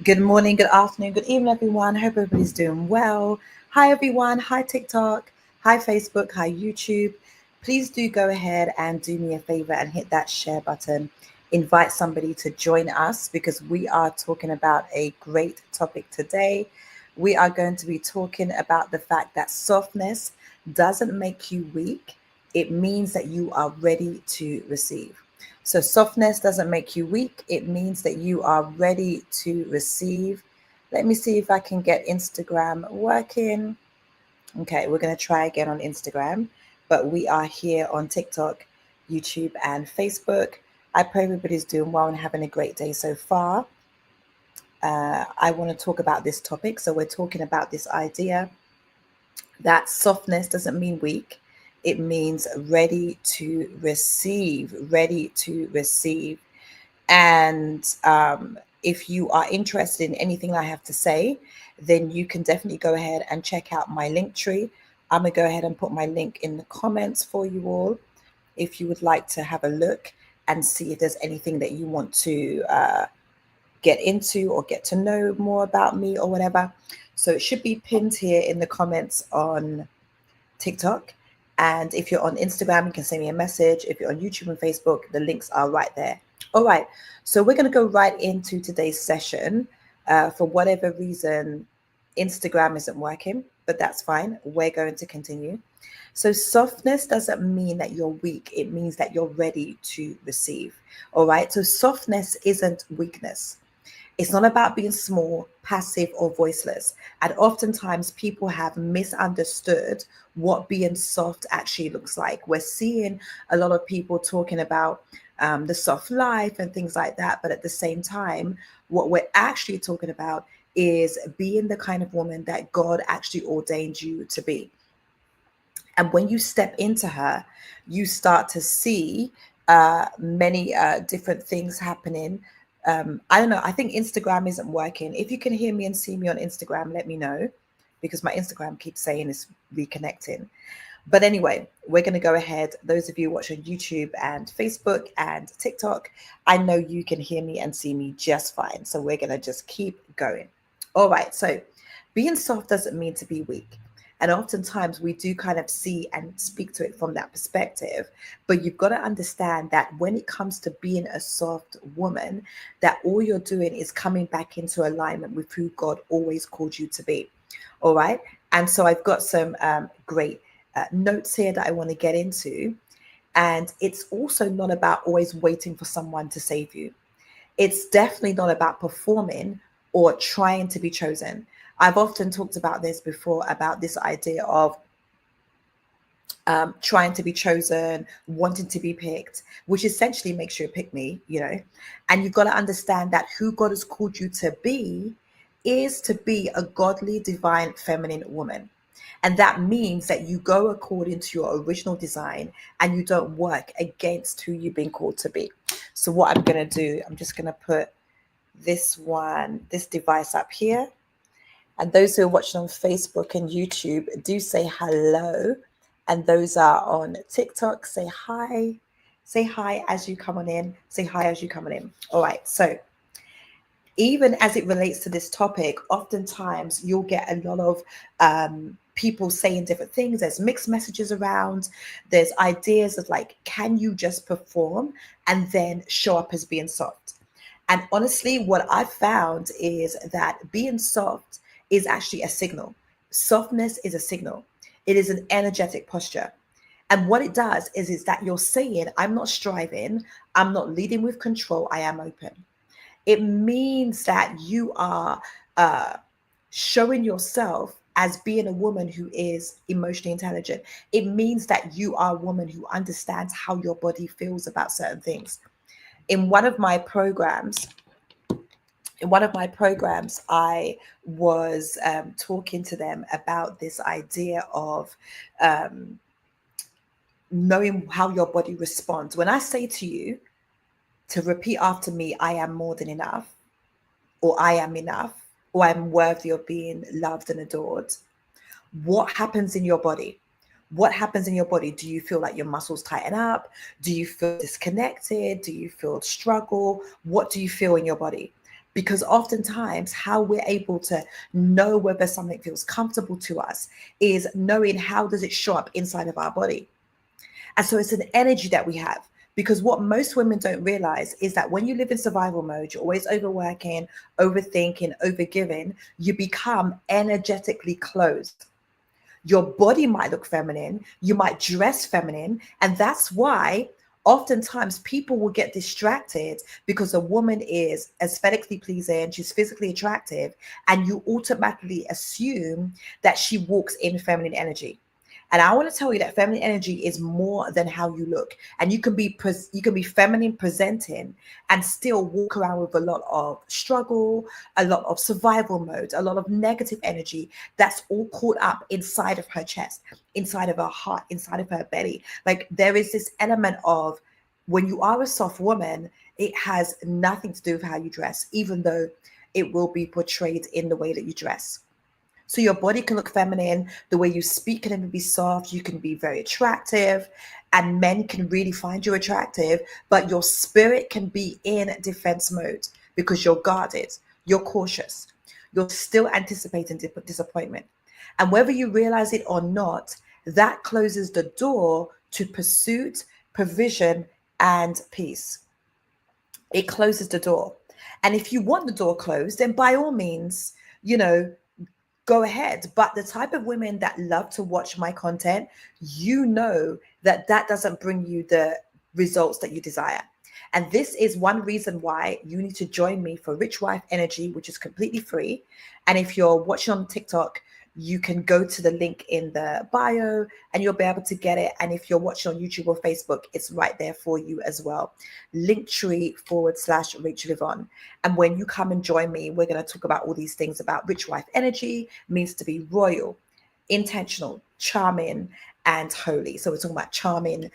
Good morning, good afternoon, good evening, everyone. Hope everybody's doing well. Hi, everyone. Hi, TikTok. Hi, Facebook. Hi, YouTube. Please do go ahead and do me a favor and hit that share button. Invite somebody to join us because we are talking about a great topic today. We are going to be talking about the fact that softness doesn't make you weak, it means that you are ready to receive. So, softness doesn't make you weak. It means that you are ready to receive. Let me see if I can get Instagram working. Okay, we're going to try again on Instagram, but we are here on TikTok, YouTube, and Facebook. I pray everybody's doing well and having a great day so far. I want to talk about this topic. So, we're talking about this idea that softness doesn't mean weak, it means ready to receive, ready to receive. And if you are interested in anything I have to say, then you can definitely go ahead and check out my link tree. I'm going to go ahead and put my link in the comments for you all if you would like to have a look and see if there's anything that you want to get into or get to know more about me or whatever. So it should be pinned here in the comments on TikTok. And if you're on Instagram, you can send me a message. If you're on YouTube and Facebook, the links are right there. All right. So we're going to go right into today's session. For whatever reason, Instagram isn't working, but that's fine. We're going to continue. So, softness doesn't mean that you're weak, it means that you're ready to receive. All right. So, softness isn't weakness. It's not about being small, passive, or voiceless. And oftentimes people have misunderstood what being soft actually looks like. We're seeing a lot of people talking about the soft life and things like that. But at the same time, what we're actually talking about is being the kind of woman that God actually ordained you to be. And when you step into her, you start to see many different things happening. I don't know. I think Instagram isn't working. If you can hear me and see me on Instagram, let me know because my Instagram keeps saying it's reconnecting. But anyway, we're going to go ahead. Those of you watching YouTube and Facebook and TikTok, I know you can hear me and see me just fine. So we're going to just keep going. All right. So being soft doesn't mean to be weak. And oftentimes we do kind of see and speak to it from that perspective. But you've got to understand that when it comes to being a soft woman, that all you're doing is coming back into alignment with who God always called you to be. All right. And so I've got some great notes here that I want to get into. And it's also not about always waiting for someone to save you. It's definitely not about performing or trying to be chosen. I've often talked about this before, about this idea of trying to be chosen, wanting to be picked, which essentially makes you a pick me, and you've got to understand that who God has called you to be is to be a godly, divine, feminine woman. And that means that you go according to your original design and you don't work against who you've been called to be. So what I'm going to do, I'm just going to put this device up here. And those who are watching on Facebook and YouTube, do say hello. And those are on TikTok, say hi. Say hi as you come on in. Say hi as you come on in. All right. So even as it relates to this topic, oftentimes you'll get a lot of people saying different things. There's mixed messages around. There's ideas of like, can you just perform and then show up as being soft? And honestly, what I've found is that being soft is actually a signal. Softness is a signal. It is an energetic posture. And what it does is that you're saying, I'm not striving, I'm not leading with control, I am open. It means that you are showing yourself as being a woman who is emotionally intelligent. It means that you are a woman who understands how your body feels about certain things. In one of my programs, I was talking to them about this idea of knowing how your body responds. When I say to you to repeat after me, I am more than enough, or I am enough, or I'm worthy of being loved and adored, what happens in your body? What happens in your body? Do you feel like your muscles tighten up? Do you feel disconnected? Do you feel struggle? What do you feel in your body? Because oftentimes, how we're able to know whether something feels comfortable to us is knowing how does it show up inside of our body. And so it's an energy that we have. Because what most women don't realize is that when you live in survival mode, you're always overworking, overthinking, overgiving, you become energetically closed. Your body might look feminine, you might dress feminine, and that's why oftentimes people will get distracted because a woman is aesthetically pleasing, she's physically attractive, and you automatically assume that she walks in feminine energy. And I want to tell you that feminine energy is more than how you look. And you can be feminine presenting and still walk around with a lot of struggle, a lot of survival mode, a lot of negative energy that's all caught up inside of her chest, inside of her heart, inside of her belly. Like there is this element of when you are a soft woman, it has nothing to do with how you dress, even though it will be portrayed in the way that you dress. So your body can look feminine, the way you speak can even be soft, you can be very attractive, and men can really find you attractive, but your spirit can be in defense mode because you're guarded, you're cautious, you're still anticipating disappointment. And whether you realize it or not, that closes the door to pursuit, provision, and peace. It closes the door. And if you want the door closed, then by all means, you know, go ahead. But the type of women that love to watch my content, you know that that doesn't bring you the results that you desire. And this is one reason why you need to join me for Rich Wife Energy, which is completely free. And if you're watching on TikTok, you can go to the link in the bio and you'll be able to get it. And if you're watching on YouTube or Facebook, it's right there for you as well. Linktree/Rachel-Yvonne. And when you come and join me, we're going to talk about all these things about Rich Wife Energy, means to be royal, intentional, charming, and holy. So we're talking about charming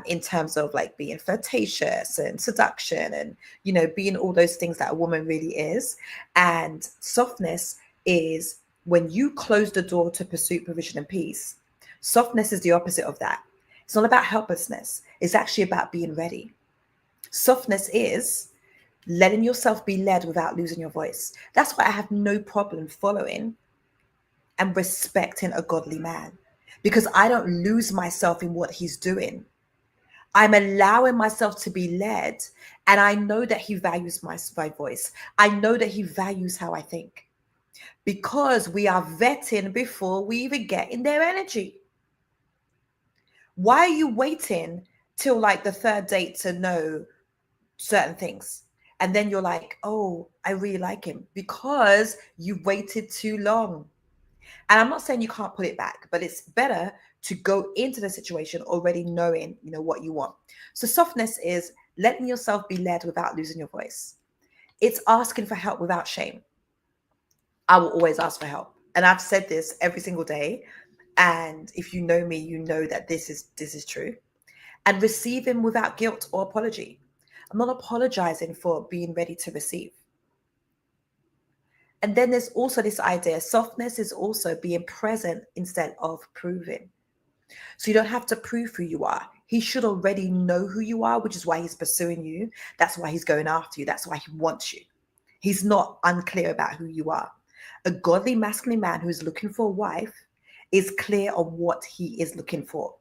in terms of like being flirtatious and seduction and, you know, being all those things that a woman really is. And softness is when you close the door to pursuit, provision, and peace. Softness is the opposite of that. It's not about helplessness. It's actually about being ready. Softness is letting yourself be led without losing your voice. That's why I have no problem following and respecting a godly man, because I don't lose myself in what he's doing. I'm allowing myself to be led, and I know that he values my voice. I know that he values how I think, because we are vetting before we even get in their energy. Why are you waiting till like the third date to know certain things? And then you're like, oh, I really like him, because you waited too long. And I'm not saying you can't put it back, but it's better to go into the situation already knowing, you know, what you want. So softness is letting yourself be led without losing your voice. It's asking for help without shame. I will always ask for help. And I've said this every single day. And if you know me, you know that this is true. And receiving without guilt or apology. I'm not apologizing for being ready to receive. And then there's also this idea, softness is also being present instead of proving. So you don't have to prove who you are. He should already know who you are, which is why he's pursuing you. That's why he's going after you. That's why he wants you. He's not unclear about who you are. A godly masculine man who is looking for a wife is clear on what he is looking for.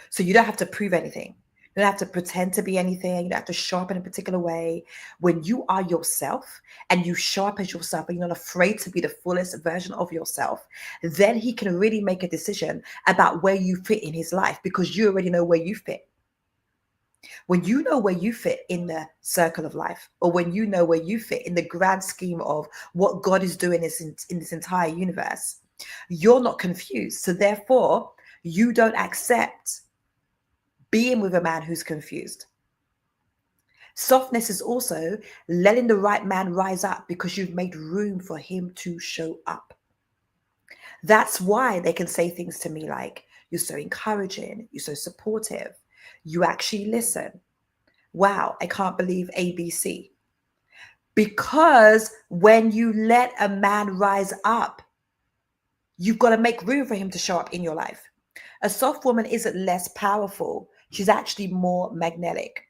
So you don't have to prove anything. You don't have to pretend to be anything. You don't have to show up in a particular way. When you are yourself and you show up as yourself and you're not afraid to be the fullest version of yourself, then he can really make a decision about where you fit in his life, because you already know where you fit. When you know where you fit in the circle of life, or when you know where you fit in the grand scheme of what God is doing in this entire universe, you're not confused. So therefore, you don't accept being with a man who's confused. Softness is also letting the right man rise up because you've made room for him to show up. That's why they can say things to me like, you're so encouraging, you're so supportive, you actually listen. Wow, I can't believe ABC. Because when you let a man rise up, you've got to make room for him to show up in your life. A soft woman isn't less powerful. She's actually more magnetic.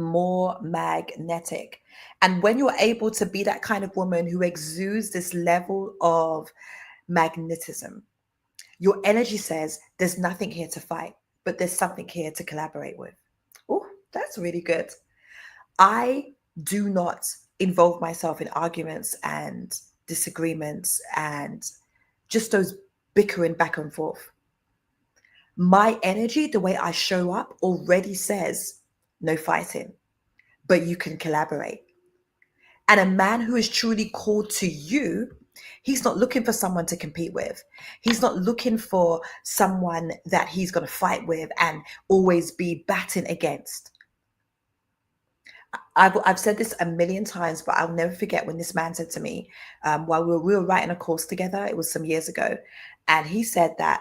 more magnetic. And when you're able to be that kind of woman who exudes this level of magnetism, your energy says there's nothing here to fight, but there's something here to collaborate with. Oh, that's really good. I do not involve myself in arguments and disagreements and just those bickering back and forth. My energy, the way I show up, already says no fighting, but you can collaborate. And a man who is truly called to you, he's not looking for someone to compete with. He's not looking for someone that he's going to fight with and always be batting against. I've said this a million times, but I'll never forget when this man said to me, while we were writing a course together, it was some years ago, and he said that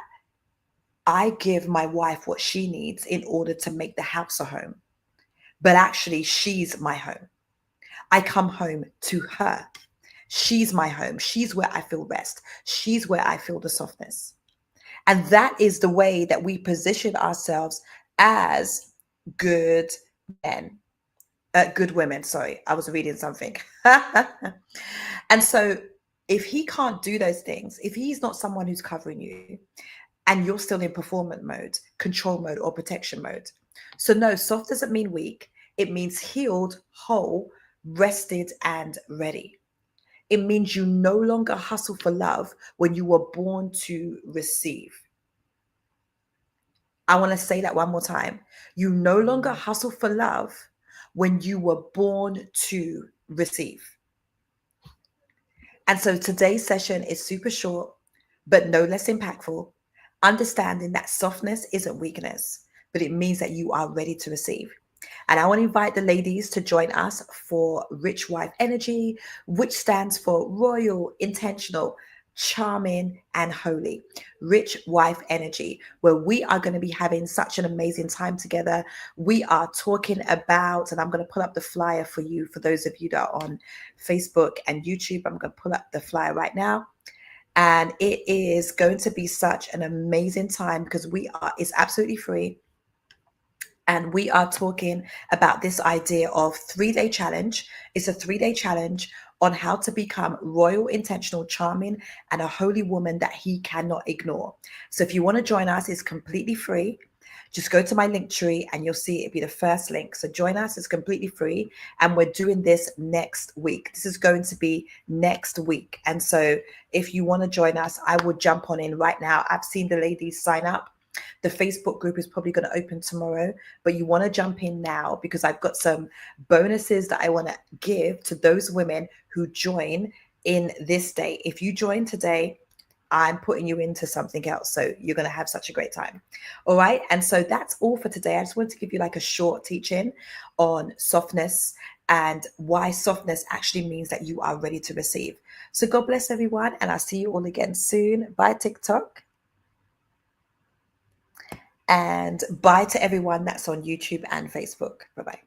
I give my wife what she needs in order to make the house a home, but actually she's my home. I come home to her. She's my home. She's where I feel rest. She's where I feel the softness. And that is the way that we position ourselves as good men. Good women, sorry, I was reading something. And so if he can't do those things, if he's not someone who's covering you and you're still in performance mode, control mode, or protection mode. So no, soft doesn't mean weak. It means healed, whole, rested, and ready. It means you no longer hustle for love when you were born to receive. I want to say that one more time. You no longer hustle for love when you were born to receive. And so today's session is super short, but no less impactful. Understanding that softness isn't weakness, but it means that you are ready to receive. And I want to invite the ladies to join us for Rich Wife Energy, which stands for Royal, Intentional, Charming, and Holy. Rich Wife Energy, where we are going to be having such an amazing time together. We are talking about, and I'm going to pull up the flyer for you, for those of you that are on Facebook and YouTube. I'm going to pull up the flyer right now. And it is going to be such an amazing time because it's absolutely free. And we are talking about this idea of 3-day challenge. It's a 3-day challenge on how to become royal, intentional, charming, and a holy woman that he cannot ignore. So if you want to join us, it's completely free. Just go to my link tree and you'll see it'll be the first link. So join us, it's completely free. And we're doing this next week. This is going to be next week. And so if you want to join us, I will jump on in right now. I've seen the ladies sign up. The Facebook group is probably going to open tomorrow, but you want to jump in now because I've got some bonuses that I want to give to those women who join in this day. If you join today, I'm putting you into something else. So you're going to have such a great time. All right. And so that's all for today. I just wanted to give you like a short teaching on softness and why softness actually means that you are ready to receive. So God bless everyone. And I'll see you all again soon. Bye, TikTok. And bye to everyone that's on YouTube and Facebook. Bye-bye.